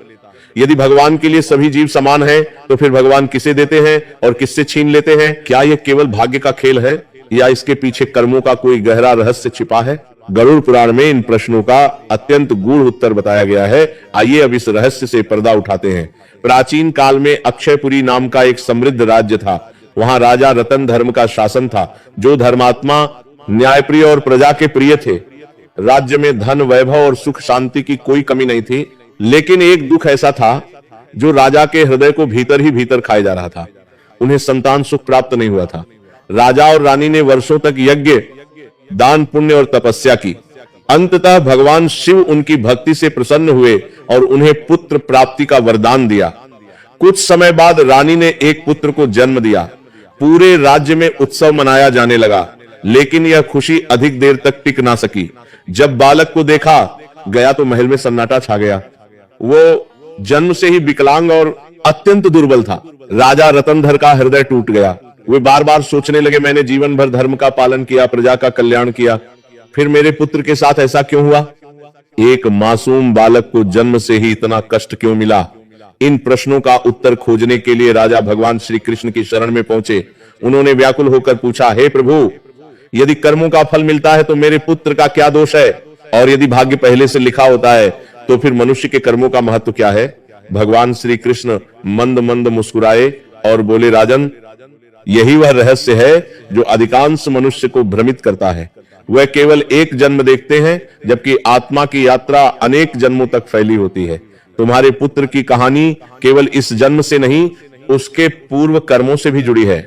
यदि भगवान के लिए सभी जीव समान हैं, तो फिर भगवान किसे देते हैं और किससे छीन लेते हैं? क्या यह केवल भाग्य का खेल है या इसके पीछे कर्मों का कोई गहरा रहस्य छिपा है? गरुड़ पुराण में इन प्रश्नों का अत्यंत गूढ़ उत्तर बताया गया है। आइए अब इस रहस्य से पर्दा उठाते हैं। प्राचीन काल में अक्षयपुरी नाम का एक समृद्ध राज्य था। वहां राजा रतन धर्म का शासन था, जो धर्मात्मा, न्यायप्रिय और प्रजा के प्रिय थे। राज्य में धन, वैभव और सुख शांति की कोई कमी नहीं थी, लेकिन एक दुख ऐसा था जो राजा के हृदय को भीतर ही भीतर खाए जा रहा था। उन्हें संतान सुख प्राप्त नहीं हुआ था। राजा और रानी ने वर्षों तक यज्ञ, दान, पुण्य और तपस्या की। अंततः भगवान शिव उनकी भक्ति से प्रसन्न हुए और उन्हें पुत्र प्राप्ति का वरदान दिया। कुछ समय बाद रानी ने एक पुत्र को जन्म दिया। पूरे राज्य में उत्सव मनाया जाने लगा, लेकिन यह खुशी अधिक देर तक टिक ना सकी। जब बालक को देखा गया तो महल में सन्नाटा छा गया। वो जन्म से ही विकलांग और अत्यंत दुर्बल था। राजा रतनधर का हृदय टूट गया। वे बार बार सोचने लगे, मैंने जीवन भर धर्म का पालन किया, प्रजा का कल्याण किया, फिर मेरे पुत्र के साथ ऐसा क्यों हुआ? एक मासूम बालक को जन्म से ही इतना कष्ट क्यों मिला? इन प्रश्नों का उत्तर खोजने के लिए राजा भगवान श्री कृष्ण की शरण में पहुंचे। उन्होंने व्याकुल होकर पूछा, हे प्रभु, यदि कर्मों का फल मिलता है तो मेरे पुत्र का क्या दोष है? और यदि भाग्य पहले से लिखा होता है तो फिर मनुष्य के कर्मों का महत्व क्या है? भगवान श्री कृष्ण मंद मंद मुस्कुराए और बोले, राजन, यही वह रहस्य है जो अधिकांश मनुष्य को भ्रमित करता है। वह केवल एक जन्म देखते हैं, जबकि आत्मा की यात्रा अनेक जन्मों तक फैली होती है। तुम्हारे पुत्र की कहानी केवल इस जन्म से नहीं, उसके पूर्व कर्मों से भी जुड़ी है।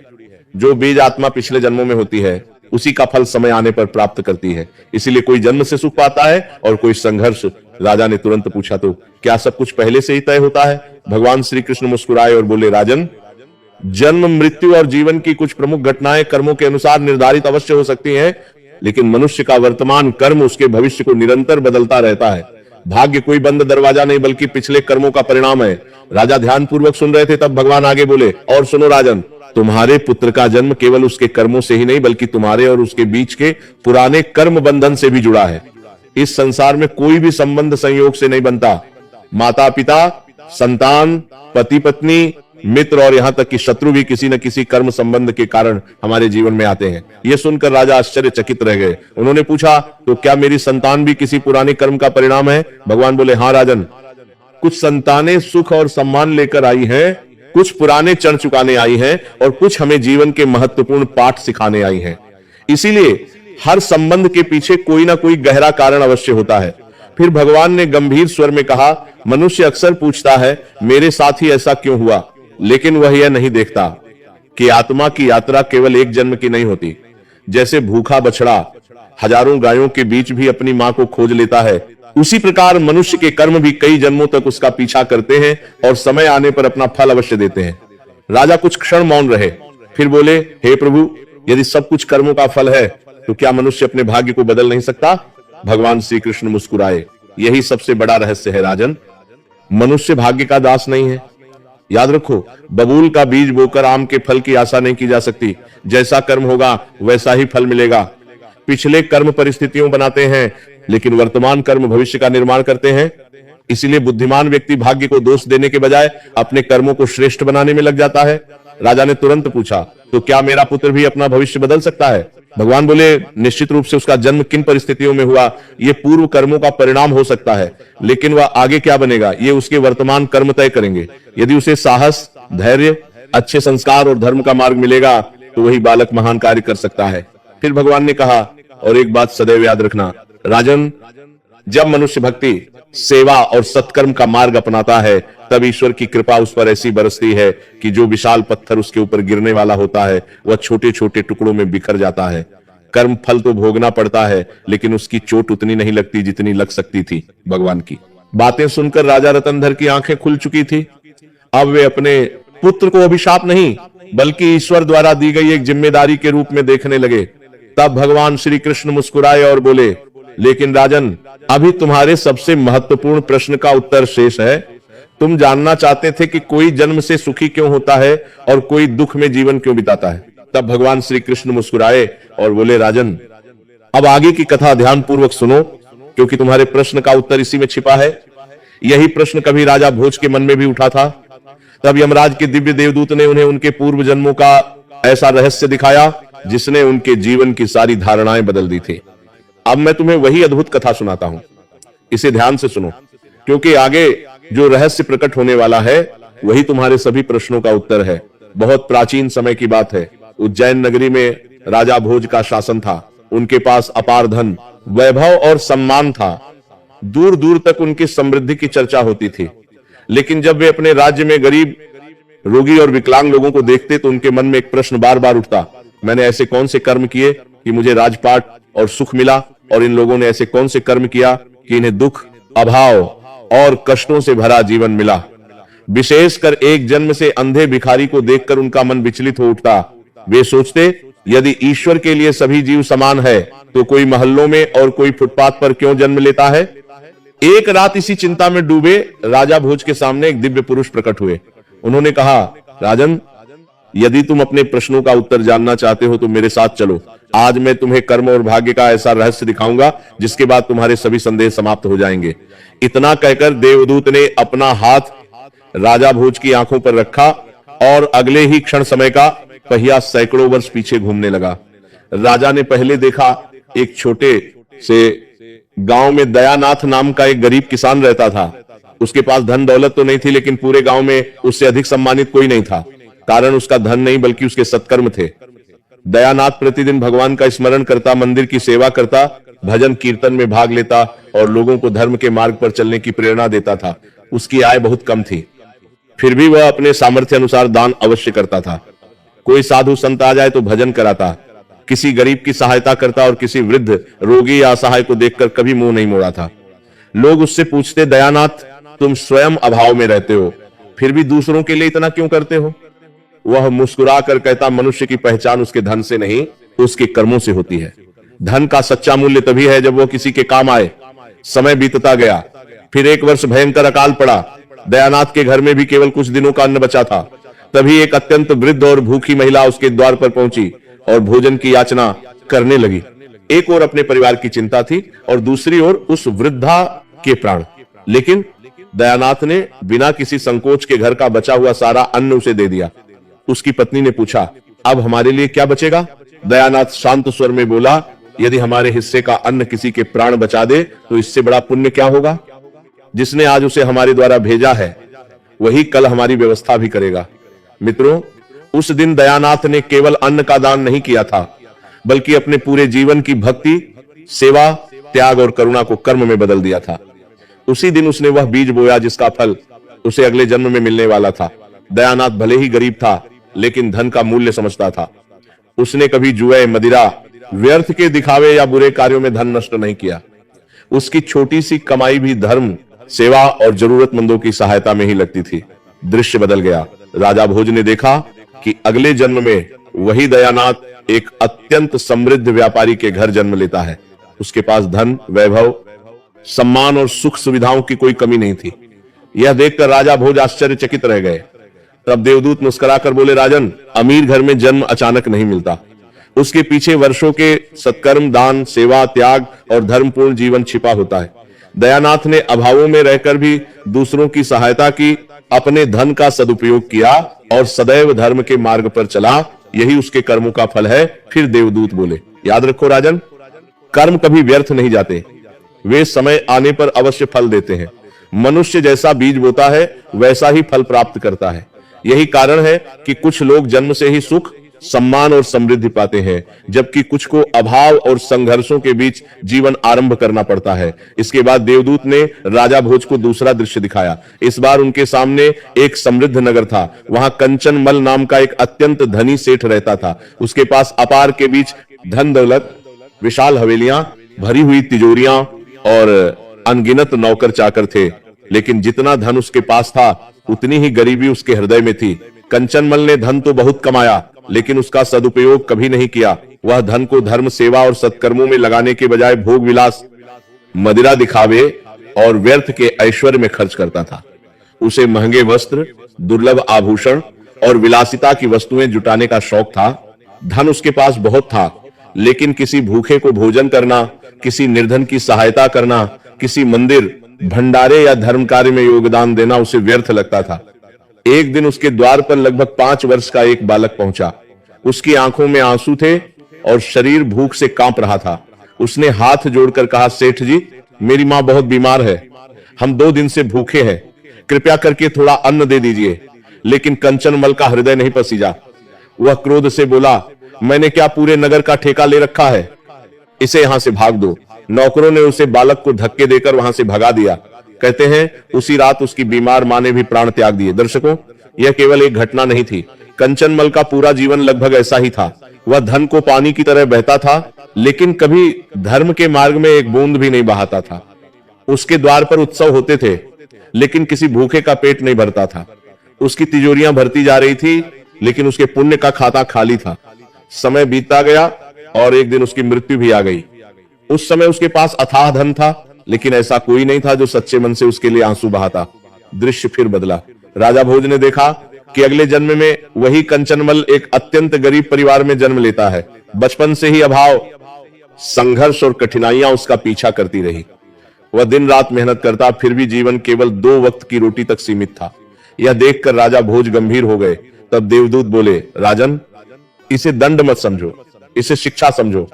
जो बीज आत्मा पिछले जन्मों में होती है, उसी का फल समय आने पर प्राप्त करती है। इसीलिए कोई जन्म से सुख पाता है और कोई संघर्ष। राजा ने तुरंत पूछा, तो क्या सब कुछ पहले से ही तय होता है? भगवान श्री कृष्ण मुस्कुराए और बोले, राजन, जन्म, मृत्यु और जीवन की कुछ प्रमुख घटनाएं कर्मों के अनुसार निर्धारित अवश्य हो सकती हैं, लेकिन मनुष्य का वर्तमान कर्म उसके भविष्य को निरंतर बदलता रहता है। भाग्य कोई बंद दरवाजा नहीं, बल्कि पिछले कर्मों का परिणाम है। राजा ध्यानपूर्वक सुन रहे थे, तब भगवान आगे बोले, और सुनो राजन, तुम्हारे पुत्र का जन्म केवल उसके कर्मों से ही नहीं, बल्कि तुम्हारे और उसके बीच के पुराने कर्म बंधन से भी जुड़ा है। इस संसार में कोई भी संबंध संयोग से नहीं बनता। माता पिता, संतान, पति पत्नी, मित्र और यहां तक कि शत्रु भी किसी न किसी कर्म संबंध के कारण हमारे जीवन में आते हैं। यह सुनकर राजा आश्चर्यचकित रह गए। उन्होंने पूछा, तो क्या मेरी संतान भी किसी पुराने कर्म का परिणाम है? भगवान बोले, हाँ राजन, कुछ संतानें सुख और सम्मान लेकर आई हैं, कुछ पुराने चढ़ चुकाने आई हैं, और कुछ हमें जीवन के महत्वपूर्ण पाठ सिखाने आई हैं। इसीलिए हर संबंध के पीछे कोई ना कोई गहरा कारण अवश्य होता है। फिर भगवान ने गंभीर स्वर में कहा, मनुष्य अक्सर पूछता है, मेरे साथ ही ऐसा क्यों हुआ, लेकिन वह यह नहीं देखता कि आत्मा की यात्रा केवल एक जन्म की नहीं होती। जैसे भूखा बछड़ा हजारों गायों के बीच भी अपनी मां को खोज लेता है, उसी प्रकार मनुष्य के कर्म भी कई जन्मों तक उसका पीछा करते हैं और समय आने पर अपना फल अवश्य देते हैं। राजा कुछ क्षण मौन रहे, फिर बोले, हे प्रभु, यदि सब कुछ कर्मों का फल है, तो क्या मनुष्य अपने भाग्य को बदल नहीं सकता? भगवान श्री कृष्ण मुस्कुराए, यही सबसे बड़ा रहस्य है राजन। मनुष्य भाग्य का दास नहीं है। याद रखो, बबूल का बीज बोकर आम के फल की आशा नहीं की जा सकती। जैसा कर्म होगा वैसा ही फल मिलेगा। पिछले कर्म परिस्थितियों बनाते हैं, लेकिन वर्तमान कर्म भविष्य का निर्माण करते हैं। इसीलिए बुद्धिमान व्यक्ति भाग्य को दोष देने के बजाय अपने कर्मों को श्रेष्ठ बनाने में लग जाता है। राजा ने तुरंत पूछा, तो क्या मेरा पुत्र भी अपना भविष्य बदल सकता है? भगवान बोले, निश्चित रूप से उसका जन्म किन परिस्थितियों में हुआ, ये पूर्व कर्मों का परिणाम हो सकता है, लेकिन वह आगे क्या बनेगा, ये उसके वर्तमान कर्म तय करेंगे। यदि उसे साहस, धैर्य, अच्छे संस्कार और धर्म का मार्ग मिलेगा, तो वही बालक महान कार्य कर सकता है। फिर भगवान ने कहा, और एक बात सदैव याद रखना राजन, जब मनुष्य भक्ति, सेवा और सत्कर्म का मार्ग अपनाता है, तब ईश्वर की कृपा उस पर ऐसी बरसती है कि जो विशाल पत्थर उसके ऊपर गिरने वाला होता है, वह छोटे छोटे टुकड़ों में बिखर जाता है। कर्म फल तो भोगना पड़ता है, लेकिन उसकी चोट उतनी नहीं लगती जितनी लग सकती थी। भगवान की बातें सुनकर राजा रतनधर की आंखें खुल चुकी थी। अब वे अपने पुत्र को अभिशाप नहीं, बल्कि ईश्वर द्वारा दी गई एक जिम्मेदारी के रूप में देखने लगे। तब भगवान श्री कृष्ण मुस्कुराए और बोले, लेकिन राजन, अभी तुम्हारे सबसे महत्वपूर्ण प्रश्न का उत्तर शेष है। तुम जानना चाहते थे कि कोई जन्म से सुखी क्यों होता है और कोई दुख में जीवन क्यों बिताता है। तब भगवान श्री कृष्ण मुस्कुराए और बोले, राजन, अब आगे की कथा ध्यान पूर्वक सुनो, क्योंकि तुम्हारे प्रश्न का उत्तर इसी में छिपा है। यही प्रश्न कभी राजा भोज के मन में भी उठा था। तब यमराज के दिव्य देवदूत ने उन्हें उनके पूर्व जन्मों का ऐसा रहस्य दिखाया जिसने उनके जीवन की सारी धारणाएं बदल दी थी। अब मैं तुम्हें वही अद्भुत कथा सुनाता हूं, इसे ध्यान से सुनो, क्योंकि आगे जो रहस्य प्रकट होने वाला है वही तुम्हारे सभी प्रश्नों का उत्तर है। बहुत प्राचीन समय की बात है। उज्जैन नगरी में राजा भोज का शासन था। उनके पास अपार धन, वैभव और सम्मान था। दूर दूर तक उनकी समृद्धि की चर्चा होती थी। लेकिन जब वे अपने राज्य में गरीब, रोगी और विकलांग लोगों को देखते तो उनके मन में एक प्रश्न बार बार उठता, मैंने ऐसे कौन से कर्म किए कि मुझे राजपाट और सुख मिला, और इन लोगों ने ऐसे कौन से कर्म किया कि इन्हें दुख, अभाव और कष्टों से भरा जीवन मिला। विशेषकर एक जन्म से अंधे भिखारी को देखकर उनका मन विचलित हो उठता। वे सोचते, यदि ईश्वर के लिए सभी जीव समान है, तो कोई महल्लों में और कोई फुटपाथ पर क्यों जन्म लेता है। एक रात इसी चिंता में डूबे राजा भोज के सामने एक दिव्य पुरुष प्रकट हुए। उन्होंने कहा, राजन, यदि तुम अपने प्रश्नों का उत्तर जानना चाहते हो तो मेरे साथ चलो। आज मैं तुम्हें कर्म और भाग्य का ऐसा रहस्य दिखाऊंगा जिसके बाद तुम्हारे सभी संदेह समाप्त हो जाएंगे। इतना कहकर देवदूत ने अपना हाथ राजा भोज की आंखों पर रखा और अगले ही क्षण समय का पहिया सैकड़ों वर्ष पीछे घूमने लगा। राजा ने पहले देखा, एक छोटे से गांव में दयानाथ नाम का एक गरीब किसान रहता था। उसके पास धन दौलत तो नहीं थी, लेकिन पूरे गांव में उससे अधिक सम्मानित कोई नहीं था। कारण उसका धन नहीं, बल्कि उसके सत्कर्म थे। दयानाथ प्रतिदिन भगवान का स्मरण करता, मंदिर की सेवा करता, भजन कीर्तन में भाग लेता और लोगों को धर्म के मार्ग पर चलने की प्रेरणा देता था। उसकी आय बहुत कम थी, फिर भी वह अपने सामर्थ्य अनुसार दान अवश्य करता था। कोई साधु संत आ जाए तो भजन कराता, किसी गरीब की सहायता करता और किसी वृद्ध, रोगी या असहाय को देखकर कभी मुंह नहीं मोड़ा था। लोग उससे पूछते, दयानाथ, तुम स्वयं अभाव में रहते हो, फिर भी दूसरों के लिए इतना क्यों करते हो? वह मुस्कुरा कर कहता, मनुष्य की पहचान उसके धन से नहीं, उसके कर्मों से होती है। धन का सच्चा मूल्य तभी है जब वह किसी के काम आए। समय बीतता गया, फिर एक वर्ष भयंकर अकाल पड़ा। दयानाथ के घर में भी केवल कुछ दिनों का अन्न बचा था। तभी एक अत्यंत वृद्ध और भूखी महिला उसके द्वार पर पहुंची और भोजन की याचना करने लगी। एक ओर अपने परिवार की चिंता थी और दूसरी ओर उस वृद्धा के प्राण। लेकिन दयानाथ ने बिना किसी संकोच के घर का बचा हुआ सारा अन्न उसे दे दिया। उसकी पत्नी ने पूछा, अब हमारे लिए क्या बचेगा? दयानाथ शांत स्वर में बोला, यदि हमारे हिस्से का अन्न किसी के प्राण बचा दे तो इससे बड़ा पुण्य क्या होगा? जिसने आज उसे हमारे द्वारा भेजा है वही कल हमारी व्यवस्था भी करेगा। मित्रों, उस दिन दयानाथ ने केवल अन्न का दान नहीं किया था, बल्कि अपने पूरे जीवन की भक्ति, सेवा, त्याग और करुणा को कर्म में बदल दिया था। उसी दिन उसने वह बीज बोया जिसका फल उसे अगले जन्म में मिलने वाला था। दयानाथ भले ही गरीब था, लेकिन धन का मूल्य समझता था। उसने कभी जुए, मदिरा, व्यर्थ के दिखावे या बुरे कार्यों में धन नष्ट नहीं किया। उसकी छोटी सी कमाई भी धर्म, सेवा और जरूरतमंदों की सहायता में ही लगती थी। दृश्य बदल गया। राजा भोज ने देखा कि अगले जन्म में वही दयानाथ एक अत्यंत समृद्ध व्यापारी के घर जन्म लेता है। उसके पास धन, वैभव, सम्मान और सुख सुविधाओं की कोई कमी नहीं थी। यह देखकर राजा भोज आश्चर्यचकित रह गए। तब देवदूत मुस्कुराकर बोले, राजन, अमीर घर में जन्म अचानक नहीं मिलता। उसके पीछे वर्षों के सत्कर्म, दान, सेवा, त्याग और धर्मपूर्ण जीवन छिपा होता है। दयानाथ ने अभावों में रहकर भी दूसरों की सहायता की, अपने धन का सदुपयोग किया और सदैव धर्म के मार्ग पर चला। यही उसके कर्मों का फल है। फिर देवदूत बोले, याद रखो राजन, कर्म कभी व्यर्थ नहीं जाते, वे समय आने पर अवश्य फल देते हैं। मनुष्य जैसा बीज बोता है वैसा ही फल प्राप्त करता है। यही कारण है कि कुछ लोग जन्म से ही सुख, सम्मान और समृद्धि पाते हैं, जबकि कुछ को अभाव और संघर्षों के बीच जीवन आरंभ करना पड़ता है। इसके बाद देवदूत ने राजा भोज को दूसरा दृश्य दिखाया। इस बार उनके सामने एक समृद्ध नगर था। वहां कंचनमल नाम का एक अत्यंत धनी सेठ रहता था। उसके पास अपार के बीच धन दौलत, विशाल हवेलियां, भरी हुई तिजोरियां और अनगिनत नौकर चाकर थे। लेकिन जितना धन उसके पास था उतनी ही गरीबी उसके हृदय में थी। कंचनमल ने धन तो बहुत कमाया, लेकिन उसका सदुपयोग कभी नहीं किया। वह धन को धर्म, सेवा और सत्कर्मों में लगाने के बजाय भोग विलास, मदिरा, दिखावे और व्यर्थ के ऐश्वर्य में खर्च करता था। उसे महंगे वस्त्र, दुर्लभ आभूषण और विलासिता की वस्तुएं जुटाने का शौक था। धन उसके पास बहुत था, लेकिन किसी भूखे को भोजन करना, किसी निर्धन की सहायता करना, किसी मंदिर, भंडारे या धर्म कार्य में योगदान देना उसे व्यर्थ लगता था। एक दिन उसके द्वार पर लगभग 5 वर्ष का एक बालक पहुंचा। उसकी आंखों में आंसू थे और शरीर भूख से कांप रहा था। उसने हाथ जोड़कर कहा, सेठ जी, मेरी मां बहुत बीमार है, हम 2 दिन से भूखे हैं, कृपया करके थोड़ा अन्न दे दीजिए। लेकिन कंचनमल का हृदय नहीं पसीजा। वह क्रोध से बोला, मैंने क्या पूरे नगर का ठेका ले रखा है? इसे यहां से भाग दो। नौकरों ने उसे बालक को धक्के देकर वहां से भगा दिया। कहते हैं उसी रात उसकी बीमार मां ने भी प्राण त्याग दिए। दर्शकों, यह केवल एक घटना नहीं थी। कंचनमल का पूरा जीवन लगभग ऐसा ही था। वह धन को पानी की तरह बहता था, लेकिन कभी धर्म के मार्ग में एक बूंद भी नहीं बहाता था। उसके द्वार पर उत्सव होते थे, लेकिन किसी भूखे का पेट नहीं भरता था। उसकी तिजोरियां भरती जा रही थी, लेकिन उसके पुण्य का खाता खाली था। समय बीतता गया और एक दिन उसकी मृत्यु भी आ गई। उस समय उसके पास अथाह धन था, लेकिन ऐसा कोई नहीं था जो सच्चे मन से उसके लिए आंसू बहाता। दृश्य फिर बदला। राजा भोज ने देखा कि अगले जन्म में वही कंचनमल एक अत्यंत गरीब परिवार में जन्म लेता है। बचपन से ही अभाव, संघर्ष और कठिनाइयां उसका पीछा करती रही। वह दिन रात मेहनत करता, फिर भी जीवन केवल 2 वक्त की रोटी तक सीमित था। यह देखकर राजा भोज गंभीर हो गए। तब देवदूत बोले, राजन, इसे दंड मत समझो, इसे शिक्षा समझो।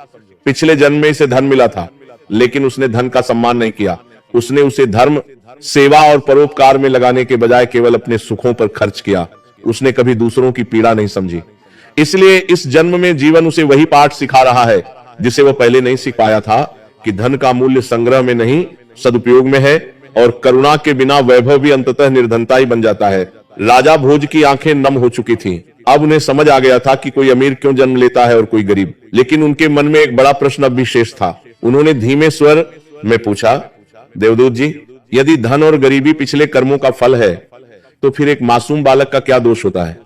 पिछले जन्म में इसे धन मिला था, लेकिन उसने धन का सम्मान नहीं किया। उसने उसे धर्म, सेवा और परोपकार में लगाने के बजाय केवल अपने सुखों पर खर्च किया। उसने कभी दूसरों की पीड़ा नहीं समझी। इसलिए इस जन्म में जीवन उसे वही पाठ सिखा रहा है जिसे वह पहले नहीं सीख पाया था, कि धन का मूल्य संग्रह में नहीं, सदुपयोग में है और करुणा के बिना वैभव भी अंततः निर्धनता ही बन जाता है। राजा भोज की आंखें नम हो चुकी थीं। अब उन्हें समझ आ गया था कि कोई अमीर क्यों जन्म लेता है और कोई गरीब, लेकिन उनके मन में एक बड़ा प्रश्न अब भी शेष था। उन्होंने धीमे स्वर में पूछा, देवदूत जी, यदि धन और गरीबी पिछले कर्मों का फल है, तो फिर एक मासूम बालक का क्या दोष होता है?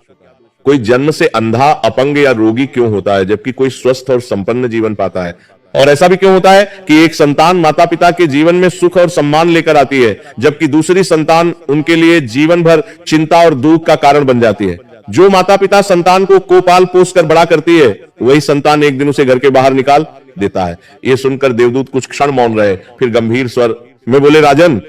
कोई जन्म से अंधा, अपंग या रोगी क्यों होता है, जबकि कोई स्वस्थ और संपन्न जीवन पाता है? और ऐसा भी क्यों होता है कि एक संतान माता पिता के जीवन में सुख और सम्मान लेकर आती है, जबकि दूसरी संतान उनके लिए जीवन भर चिंता और दुख का कारण बन जाती है? जो माता पिता संतान को कोपाल पोस कर बड़ा करती है, वही संतान एक दिन उसे घर के बाहर निकाल देता है। यह सुनकर देवदूत कुछ क्षण मौन रहे, फिर गंभीर स्वर में बोले, राजन,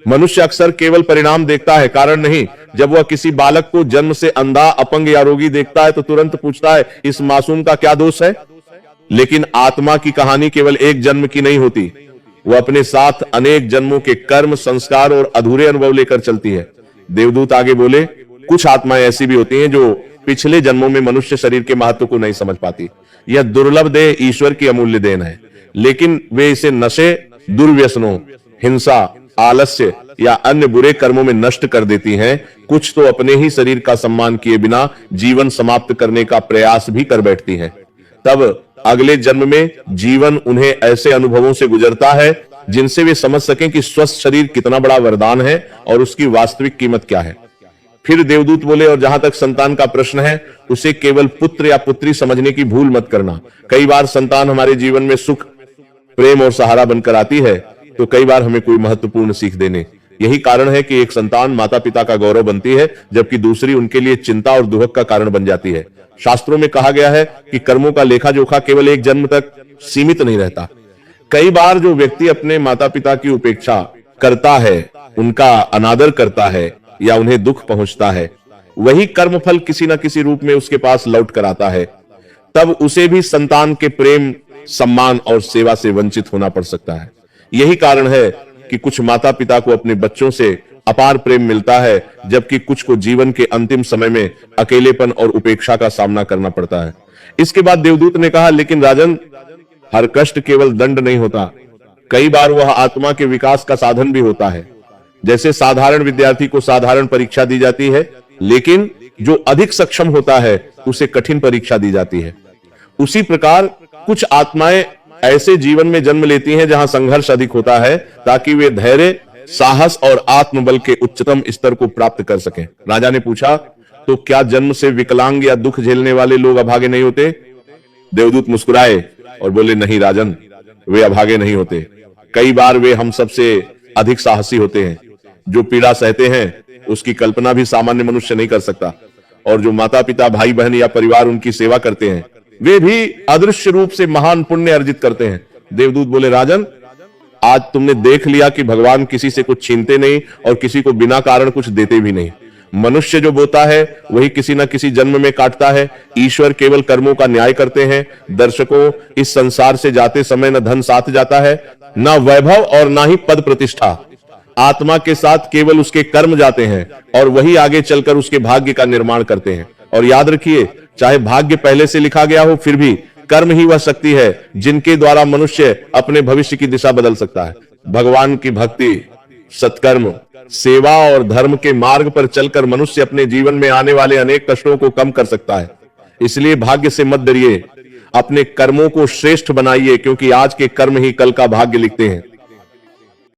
मनुष्य अक्सर केवल परिणाम देखता है, कारण नहीं। जब वह किसी बालक को जन्म से अंधा, अपंग या रोगी देखता है तो तुरंत पूछता है, इस मासूम का क्या दोष है? लेकिन आत्मा की कहानी केवल एक जन्म की नहीं होती, वह अपने साथ अनेक जन्मों के कर्म, संस्कार और अधूरे अनुभव लेकर चलती है। देवदूत आगे बोले, कुछ आत्माएं ऐसी भी होती हैं जो पिछले जन्मों में मनुष्य शरीर के महत्व को नहीं समझ पाती। यह दुर्लभ देह ईश्वर की अमूल्य देन है, लेकिन वे इसे नशे, दुर्व्यसनों, हिंसा, आलस्य या अन्य बुरे कर्मों में नष्ट कर देती हैं। कुछ तो अपने ही शरीर का सम्मान किए बिना जीवन समाप्त करने का प्रयास भी कर बैठती हैं। तब अगले जन्म में जीवन उन्हें ऐसे अनुभवों से गुजरता है जिनसे वे समझ सकें कि स्वस्थ शरीर कितना बड़ा वरदान है और उसकी वास्तविक कीमत क्या है। फिर देवदूत बोले, और जहां तक संतान का प्रश्न है, उसे केवल पुत्र या पुत्री समझने की भूल मत करना। कई बार संतान हमारे जीवन में सुख, प्रेम और सहारा बनकर आती है, तो कई बार हमें कोई महत्वपूर्ण सीख देने। यही कारण है कि एक संतान माता पिता का गौरव बनती है, जबकि दूसरी उनके लिए चिंता और दुख का कारण बन जाती है। शास्त्रों में कहा गया है कि कर्मों का लेखा जोखा केवल एक जन्म तक सीमित नहीं रहता। कई बार जो व्यक्ति अपने माता पिता की उपेक्षा करता है, उनका अनादर करता है या उन्हें दुख पहुंचता है, वही कर्मफल किसी न किसी रूप में उसके पास लौट कर आता है। तब उसे भी संतान के प्रेम, सम्मान और सेवा से वंचित होना पड़ सकता है। यही कारण है कि कुछ माता पिता को अपने बच्चों से अपार प्रेम मिलता है, जबकि कुछ को जीवन के अंतिम समय में अकेलेपन और उपेक्षा का सामना करना पड़ता है। इसके बाद देवदूत ने कहा, लेकिन राजन, हर कष्ट केवल दंड नहीं होता, कई बार वह आत्मा के विकास का साधन भी होता है। जैसे साधारण विद्यार्थी को साधारण परीक्षा दी जाती है, लेकिन जो अधिक सक्षम होता है उसे कठिन परीक्षा दी जाती है। उसी प्रकार कुछ आत्माएं ऐसे जीवन में जन्म लेती हैं जहां संघर्ष अधिक होता है, ताकि वे धैर्य, साहस और आत्मबल के उच्चतम स्तर को प्राप्त कर सकें। राजा ने पूछा, तो क्या जन्म से विकलांग या दुख झेलने वाले लोग अभागे नहीं होते? देवदूत मुस्कुराए और बोले, नहीं राजन, वे अभागे नहीं होते। कई बार वे हम सबसे अधिक साहसी होते हैं। जो पीड़ा सहते हैं उसकी कल्पना भी सामान्य मनुष्य नहीं कर सकता। और जो माता पिता, भाई बहन या परिवार उनकी सेवा करते हैं, वे भी अदृश्य रूप से महान पुण्य अर्जित करते हैं। देवदूत बोले, राजन, आज तुमने देख लिया कि भगवान किसी से कुछ छीनते नहीं और किसी को बिना कारण कुछ देते भी नहीं। मनुष्य जो बोता है वही किसी न किसी जन्म में काटता है। ईश्वर केवल कर्मों का न्याय करते हैं। दर्शकों, इस संसार से जाते समय न धन साथ जाता है, न वैभव और न ही पद प्रतिष्ठा। आत्मा के साथ केवल उसके कर्म जाते हैं और वही आगे चलकर उसके भाग्य का निर्माण करते हैं। और याद रखिए, चाहे भाग्य पहले से लिखा गया हो, फिर भी कर्म ही वह शक्ति है जिनके द्वारा मनुष्य अपने भविष्य की दिशा बदल सकता है। भगवान की भक्ति, सत्कर्म, सेवा और धर्म के मार्ग पर चलकर मनुष्य अपने जीवन में आने वाले अनेक कष्टों को कम कर सकता है। इसलिए भाग्य से मत डरिए, अपने कर्मों को श्रेष्ठ बनाइए, क्योंकि आज के कर्म ही कल का भाग्य लिखते हैं।